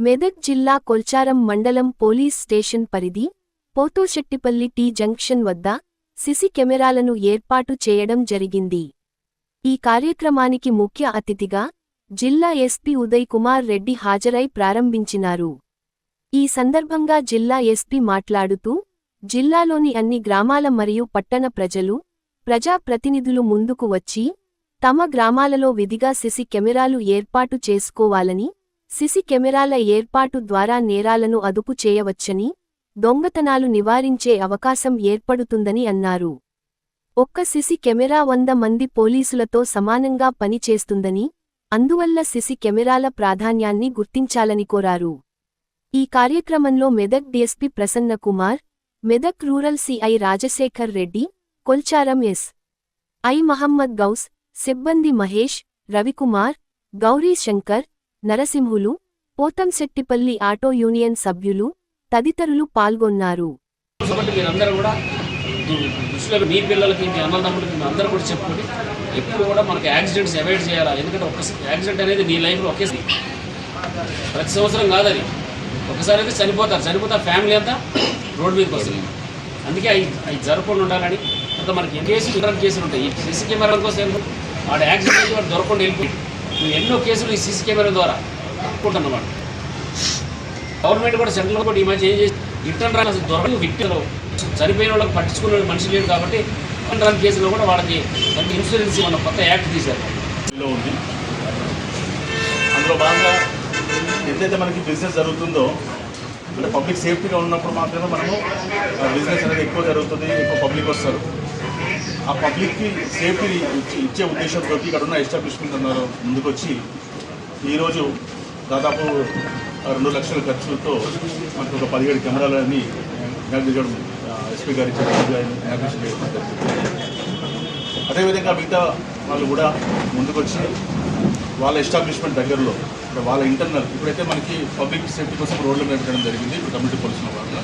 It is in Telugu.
మెదక్ జిల్లా కొల్చారం మండలం పోలీస్ స్టేషన్ పరిధి పోతోశెట్టిపల్లి టీ జంక్షన్ వద్ద సిసి కెమెరాలను ఏర్పాటు చేయడం జరిగింది. ఈ కార్యక్రమానికి ముఖ్య అతిథిగా జిల్లా ఎస్పీ ఉదయ్ కుమార్ రెడ్డి హాజరై ప్రారంభించినారు. ఈ సందర్భంగా జిల్లా ఎస్పీ మాట్లాడుతూ, జిల్లాలోని అన్ని గ్రామాల మరియు పట్టణ ప్రజలు, ప్రజా ప్రతినిధులు ముందుకు వచ్చి తమ గ్రామాలలో విధిగా సిసి కెమెరాలు ఏర్పాటు చేసుకోవాలని, సిసి కెమెరాల ఏర్పాటు ద్వారా నేరాలను అదుపు చేయవచ్చని, దొంగతనాలు నివారించే అవకాశం ఏర్పడుతుందని అన్నారు. ఒక్క సిసి కెమెరా 100 మంది పోలీసులతో సమానంగా పనిచేస్తుందని, అందువల్ల సిసి కెమెరాల ప్రాధాన్యాన్ని గుర్తించాలని కోరారు. ఈ కార్యక్రమంలో Medak DSP Prasanna Kumar, Medak rural CI Rajasekhar Reddy, Kolcharam SI Mohammed Gous, సిబ్బంది మహేష్, రవికుమార్, గౌరీ శంకర్, నరసింహులు, పోతంశెట్టిపల్లి ఆటో యూనియన్ సభ్యులు తదితరులు పాల్గొన్నారు. మీ పిల్లలకి మీ అన్నదమ్ములకి మీ అందరూ కూడా చెప్పుకొని ఎప్పుడు కూడా మనకి యాక్సిడెంట్స్ అవాయిడ్ చేయాలి. ఎందుకంటే ఒక యాక్సిడెంట్ అనేది నీ లైఫ్లో ఒకేసారి, ప్రతి సంవత్సరం కాదు, అది ఒకసారి అయితే చనిపోతారు ఫ్యామిలీ అంతా రోడ్డు మీదకి వస్తుంది. అందుకే అవి జరగకుండా ఉండాలని అంత మనకి కేసులు ఉంటాయి. ఈ సీసీ కెమెరాల కోసం వాడు యాక్సిడెంట్ అయితే వాడు దొరకకుండా వెళ్ళిపోయి నువ్వు ఎన్నో కేసులు ఈ సీసీ కెమెరా ద్వారా అనుకుంటున్నమాట. గవర్నమెంట్ కూడా సెంట్రల్ కూడా ఈ మధ్య ఏం చేసి రిటర్న్ రాని అసలు దొరకదు. విక్టిలో చనిపోయిన వాళ్ళకి పట్టించుకునే మనిషి లేదు కాబట్టి రిటర్న్ రాని కేసులో కూడా వాళ్ళకి ఇన్సూరెన్స్ మన కొత్త యాక్ట్ తీశారు. ఉంది అందులో భాగంగా ఎంతైతే మనకి బిజినెస్ జరుగుతుందో అంటే పబ్లిక్ సేఫ్టీగా ఉన్నప్పుడు మాత్రమే మనము బిజినెస్ అనేది ఎక్కువ జరుగుతుంది, ఎక్కువ పబ్లిక్ వస్తారు. ఆ పబ్లిక్కి సేఫ్టీ ఇచ్చే ఉద్దేశంతో ఇక్కడ ఉన్న ఎస్టాబ్లిష్మెంట్ అన్నారు ముందుకు వచ్చి ఈరోజు దాదాపు 2 లక్షల ఖర్చులతో మనకు ఒక 17 కెమెరాలని ఇనాగ్రేషన్ ఎస్పీ గారి ఇనాగ్రేషన్ చేయడం జరిగింది. అదేవిధంగా మిగతా వాళ్ళు కూడా ముందుకొచ్చి వాళ్ళ ఎస్టాబ్లిష్మెంట్ దగ్గరలో వాళ్ళ ఇంటర్నల్ ఇప్పుడైతే మనకి పబ్లిక్ సేఫ్టీ కోసం రోడ్ల మీద పెట్టడం జరిగింది. ఇప్పుడు కమ్యూనిటీ పోలీసుల భాగంగా